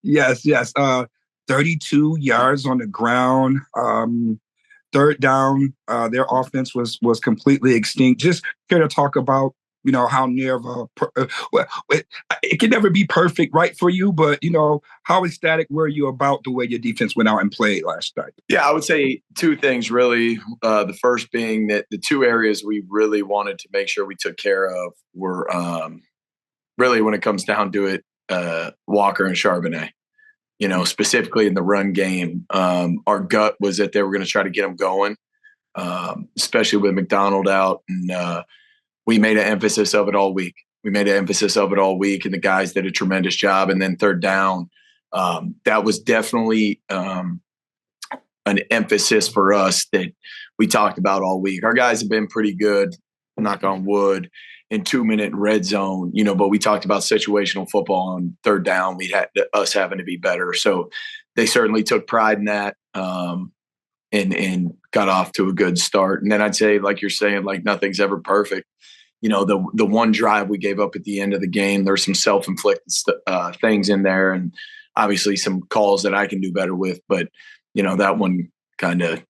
Yes, yes. 32 yards on the ground. Third down, their offense was completely extinct. Just here to talk about, how near of well, it can never be perfect, right, for you, but, how ecstatic were you about the way your defense went out and played last night? Yeah, I would say two things really. The first being that the two areas we really wanted to make sure we took care of were really, when it comes down to it, Walker and Charbonnet. Specifically in the run game, our gut was that they were going to try to get them going, especially with McDonald out. And we made an emphasis of it all week. And the guys did a tremendous job. And then third down, that was definitely an emphasis for us that we talked about all week. Our guys have been pretty good, knock on wood, in 2-minute red zone, but we talked about situational football on third down. We had us having to be better. So they certainly took pride in that and got off to a good start. And then I'd say, like you're saying, like nothing's ever perfect. The one drive we gave up at the end of the game, there's some self-inflicted things in there and obviously some calls that I can do better with. But, that one kind of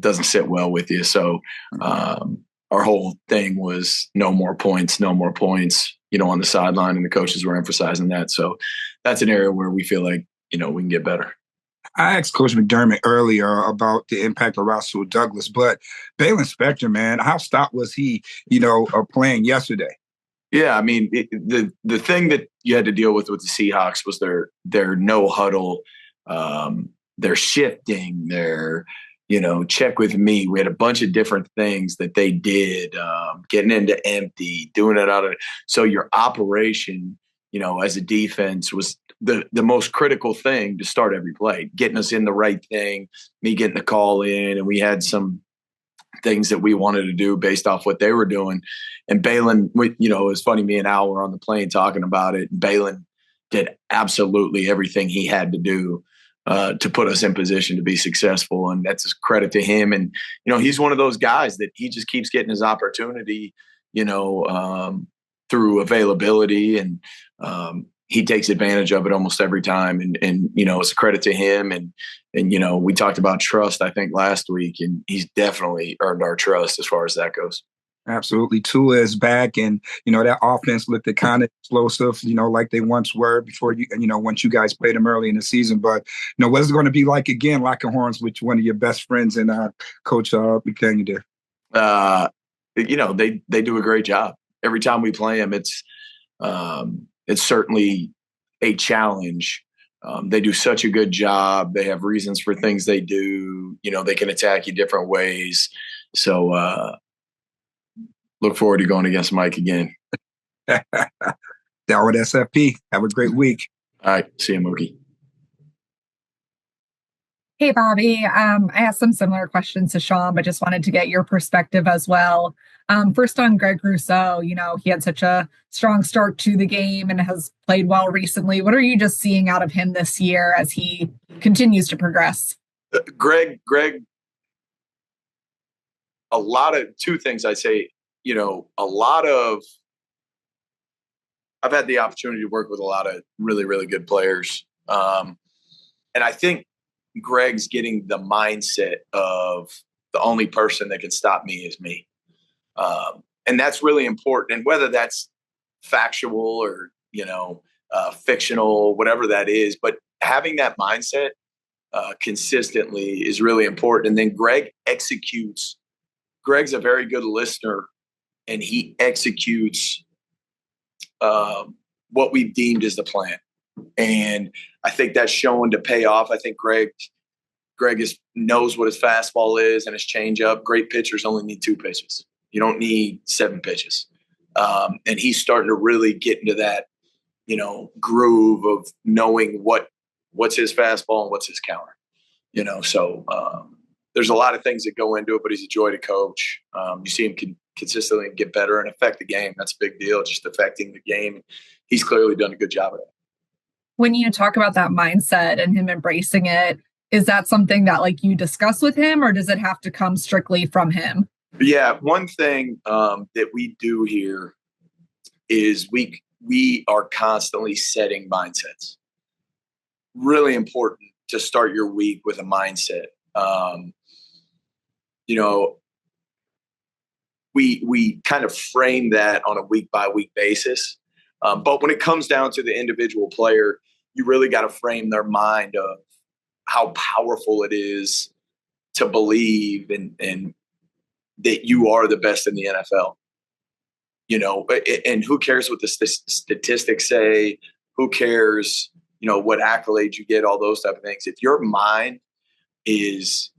doesn't sit well with you. So, our whole thing was no more points, on the sideline, and the coaches were emphasizing that. So that's an area where we feel like, we can get better. I asked Coach McDermott earlier about the impact of Russell Douglas, but Baylon Spector, man, how stout was he, playing yesterday? Yeah, I mean, the thing that you had to deal with the Seahawks was their no huddle, their shifting, their check with me. We had a bunch of different things that they did, getting into empty, doing it out of. So your operation, as a defense was the most critical thing to start every play, getting us in the right thing, me getting the call in. And we had some things that we wanted to do based off what they were doing. And Baylon, it was funny, me and Al were on the plane talking about it. And Baylon did absolutely everything he had to do to put us in position to be successful. And that's a credit to him. And, he's one of those guys that he just keeps getting his opportunity, through availability. And he takes advantage of it almost every time. And it's a credit to him. And, we talked about trust, I think, last week, and he's definitely earned our trust as far as that goes. Absolutely. Tua is back, and that offense looked kind of explosive, like they once were before once you guys played them early in the season. But what's it going to be like again, locking horns with one of your best friends and Coach McDaniel there? They do a great job every time we play them. It's certainly a challenge. They do such a good job. They have reasons for things they do. They can attack you different ways. So. Look forward to going against Mike again. Down with SFP. Have a great week. All right. See you, Mookie. Hey, Bobby. I asked some similar questions to Sean, but just wanted to get your perspective as well. First on Greg Rousseau, he had such a strong start to the game and has played well recently. What are you just seeing out of him this year as he continues to progress? Greg, a lot of two things I'd say. I've had the opportunity to work with a lot of really, really good players. And I think Greg's getting the mindset of the only person that can stop me is me. And that's really important. And whether that's factual or, fictional, whatever that is, but having that mindset consistently is really important. And then Greg executes. Greg's a very good listener. And he executes what we've deemed as the plan. And I think that's showing to pay off. I think Greg knows what his fastball is and his changeup. Great pitchers only need 2 pitches. You don't need 7 pitches. And he's starting to really get into that, groove of knowing what's his fastball and what's his counter. So there's a lot of things that go into it, but he's a joy to coach. You see him consistently get better and affect the game. That's a big deal, just affecting the game. He's clearly done a good job of it. When you talk about that mindset and him embracing it, is that something that you discuss with him, or does it have to come strictly from him? Yeah. One thing that we do here is we are constantly setting mindsets. really important to start your week with a mindset. You know, we kind of frame that on a week by week basis. But when it comes down to the individual player, you really got to frame their mind of how powerful it is to believe in that you are the best in the NFL. You know, and who cares what the statistics say? Who cares, you know, what accolades you get, all those type of things. If your mind is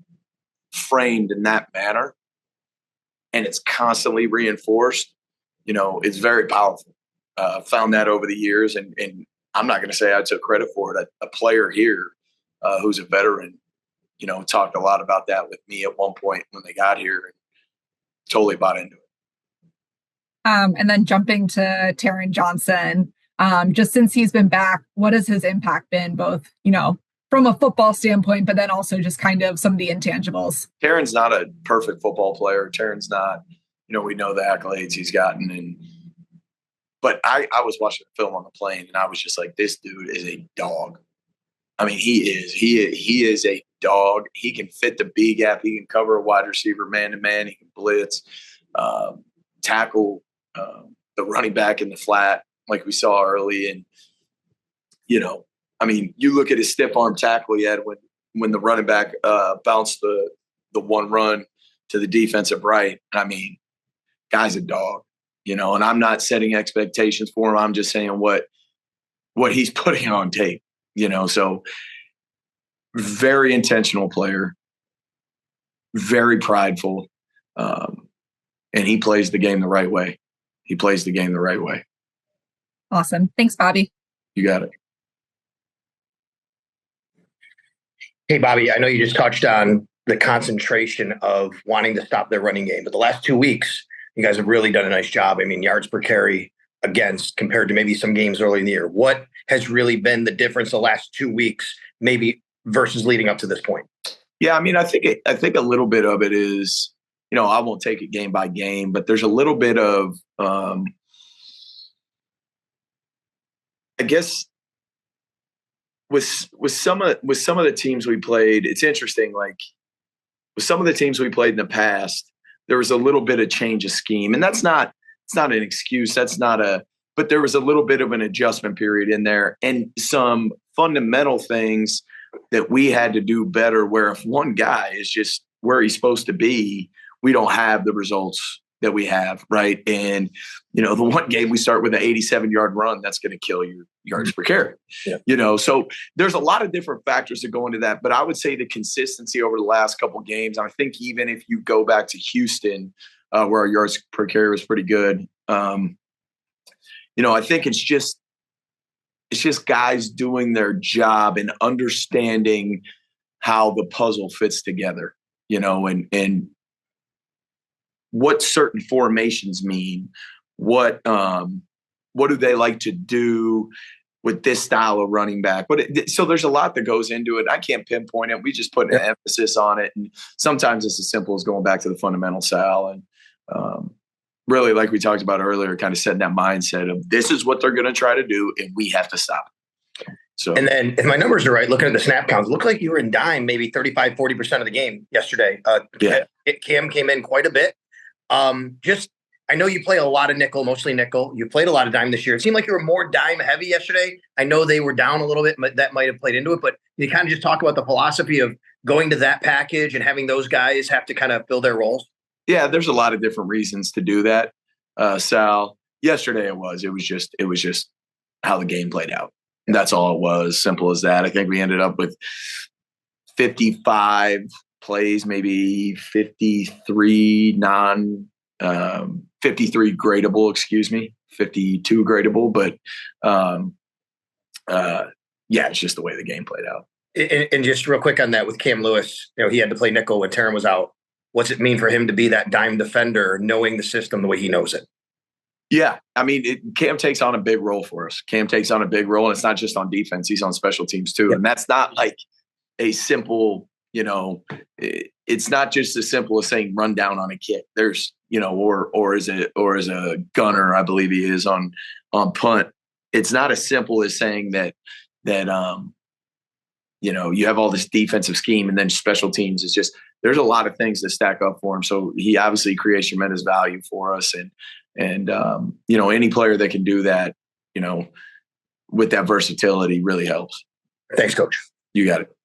framed in that manner and it's constantly reinforced, you know, it's very powerful. Found that over the years, and I'm not going to say I took credit for it. A player here who's a veteran, you know, talked a lot about that with me at one point when they got here, and totally bought into it. And then jumping to Taron Johnson, just since he's been back, what has his impact been, both, you know, from a football standpoint, but then also just kind of some of the intangibles? Taron's not a perfect football player. Taron's not, you know, we know the accolades he's gotten, but I was watching the film on the plane, and I was just like, this dude is a dog. I mean, he is a dog. He can fit the B gap. He can cover a wide receiver man to man. He can blitz, tackle the running back in the flat like we saw early. And, you know, I mean, you look at his stiff arm tackle he had when the running back bounced the one run to the defensive right. I mean, guy's a dog, you know, and I'm not setting expectations for him. I'm just saying what he's putting on tape, you know. So very intentional player, very prideful, and he plays the game the right way. He plays the game the right way. Awesome. Thanks, Bobby. You got it. Hey, Bobby, I know you just touched on the concentration of wanting to stop their running game, but the last 2 weeks, you guys have really done a nice job. I mean, yards per carry against compared to maybe some games early in the year. What has really been the difference the last 2 weeks, maybe versus leading up to this point? Yeah, I mean, I think a little bit of it is, you know, I won't take it game by game, but there's a little bit of, I guess, with some of the teams we played, it's interesting. Like with some of the teams we played in the past, there was a little bit of change of scheme, and it's not an excuse. But there was a little bit of an adjustment period in there, and some fundamental things that we had to do better. Where if one guy is just where he's supposed to be, we don't have the results that we have, right? And, you know, the one game we start with an 87-yard run, that's going to kill your yards per carry. Yeah. You know, so there's a lot of different factors that go into that. But I would say the consistency over the last couple of games, I think even if you go back to Houston, where our yards per carry was pretty good, you know, I think it's just guys doing their job and understanding how the puzzle fits together, you know, and what certain formations mean, what do they like to do with this style of running back. But so there's a lot that goes into it. I can't pinpoint it. We just put an emphasis on it. And sometimes it's as simple as going back to the fundamentals, Sal. And really, like we talked about earlier, kind of setting that mindset of this is what they're going to try to do, and we have to stop it. So, and then if my numbers are right, looking at the snap counts, it looked like you were in dime maybe 35, 40% of the game yesterday. Cam came in quite a bit. I know you play a lot of nickel, mostly nickel. You played a lot of dime this year. It seemed like you were more dime heavy yesterday. I know they were down a little bit, but that might have played into it. But you kind of just talk about the philosophy of going to that package and having those guys have to kind of fill their roles. Yeah, there's a lot of different reasons to do that, Sal. Yesterday it was just how the game played out. And that's all it was. Simple as that. I think we ended up with 55 plays, maybe 53 53 gradable, 52 gradable. But it's just the way the game played out. And just real quick on that with Cam Lewis, you know, he had to play nickel when Taron was out. What's it mean for him to be that dime defender, knowing the system the way he knows it? Yeah, I mean, Cam takes on a big role for us. Cam takes on a big role, and it's not just on defense. He's on special teams too. Yeah. And that's not like a simple, you know, it's not just as simple as saying run down on a kick. There's, you know, or as a gunner, I believe he is on punt. It's not as simple as saying that you have all this defensive scheme, and then special teams. It's just, there's a lot of things that stack up for him. So he obviously creates tremendous value for us. And any player that can do that, with that versatility really helps. Thanks, Coach. You got it.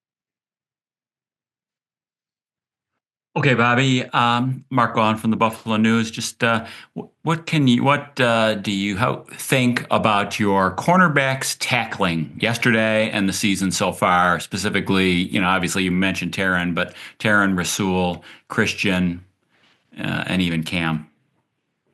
Okay, Bobby. Mark Vaughn from the Buffalo News. Just what do you think about your cornerbacks tackling yesterday and the season so far? Specifically, obviously you mentioned Taron, but Taron, Rasul, Christian, and even Cam.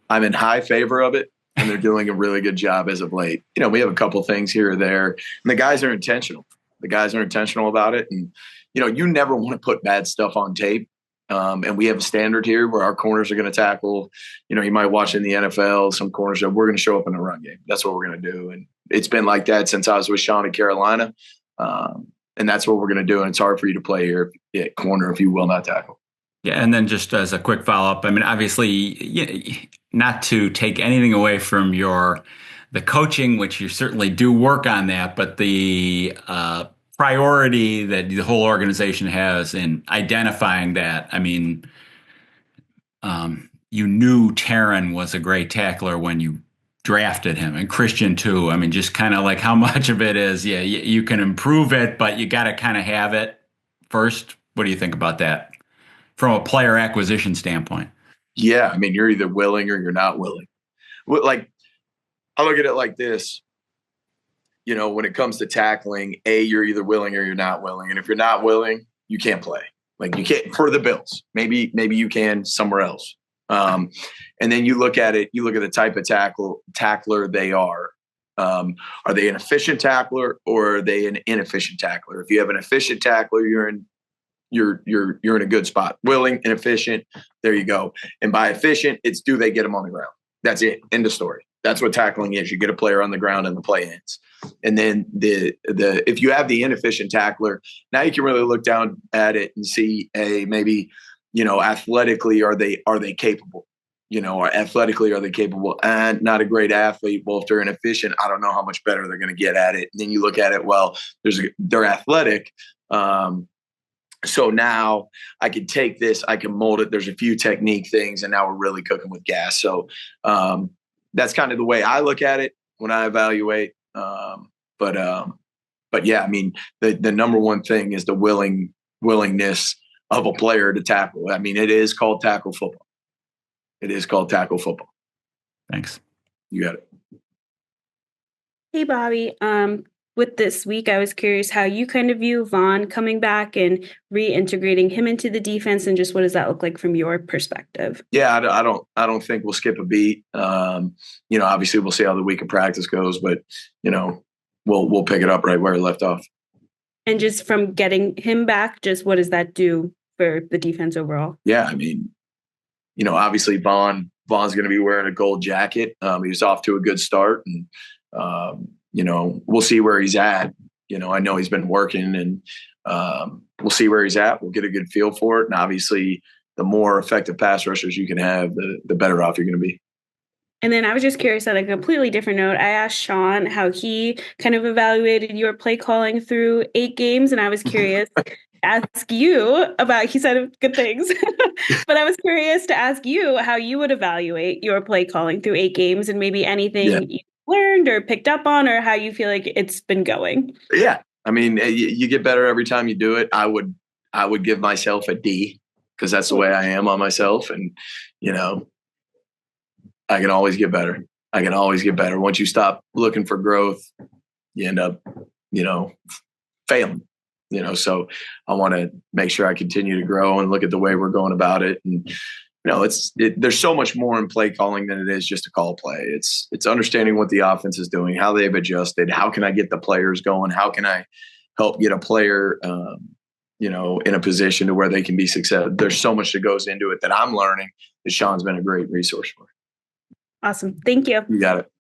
I'm in high favor of it, and they're doing a really good job as of late. We have a couple things here or there, and the guys are intentional. The guys are intentional about it, and you never want to put bad stuff on tape. And we have a standard here where our corners are going to tackle. You might watch in the NFL, some corners that we're going to show up in the run game. That's what we're going to do. And it's been like that since I was with Sean in Carolina. And that's what we're going to do. And it's hard for you to play here at corner if you will not tackle. Yeah. And then just as a quick follow-up, obviously, not to take anything away from the coaching, which you certainly do work on that, but the priority that the whole organization has in identifying that. You knew Taron was a great tackler when you drafted him, and Christian too. Just kind of like how much of it is, you can improve it, but you got to kind of have it first. What do you think about that from a player acquisition standpoint? Yeah. You're either willing or you're not willing. Like, I look at it like this. When it comes to tackling, you're either willing or you're not willing. And if you're not willing, you can't play. Like, you can't for the Bills. Maybe you can somewhere else. And then you look at it, the type of tackler they are. Are they an efficient tackler or are they an inefficient tackler? If you have an efficient tackler, you're in a good spot. Willing and efficient, there you go. And by efficient, it's do they get them on the ground? That's it. End of story. That's what tackling is. You get a player on the ground and the play ends. And then if you have the inefficient tackler, now you can really look down at it and see, maybe, athletically, are they capable? Or athletically, are they capable? And not a great athlete. Well, if they're inefficient, I don't know how much better they're going to get at it. And then you look at it, well, they're athletic. So now I can take this, I can mold it. There's a few technique things, and now we're really cooking with gas. So that's kind of the way I look at it when I evaluate. But yeah, the number one thing is the willingness of a player to tackle. It is called tackle football. It is called tackle football. Thanks. You got it. Hey, Bobby. With this week, I was curious how you kind of view Vaughn coming back and reintegrating him into the defense, and just what does that look like from your perspective? Yeah, I don't think we'll skip a beat. Obviously we'll see how the week of practice goes, but we'll pick it up right where it left off. And just from getting him back, just what does that do for the defense overall? Yeah, obviously Vaughn's going to be wearing a gold jacket. He was off to a good start, and we'll see where he's at. I know he's been working, and we'll see where he's at. We'll get a good feel for it. And obviously, the more effective pass rushers you can have, the better off you're going to be. And then I was just curious on a completely different note. I asked Sean how he kind of evaluated your play calling through 8 games. And I was curious to ask you about, he said good things, but I was curious to ask you how you would evaluate your play calling through 8 games, and maybe anything you learned or picked up on, or how you feel like it's been going. Yeah. You get better every time you do it. I would give myself a D, because that's the way I am on myself. And, I can always get better. Once you stop looking for growth, you end up, failing, so I want to make sure I continue to grow and look at the way we're going about it. And, there's so much more in play calling than it is just a call play. It's understanding what the offense is doing, how they've adjusted, how can I get the players going? How can I help get a player, in a position to where they can be successful? There's so much that goes into it that I'm learning that Sean's been a great resource for. Awesome. Thank you. You got it.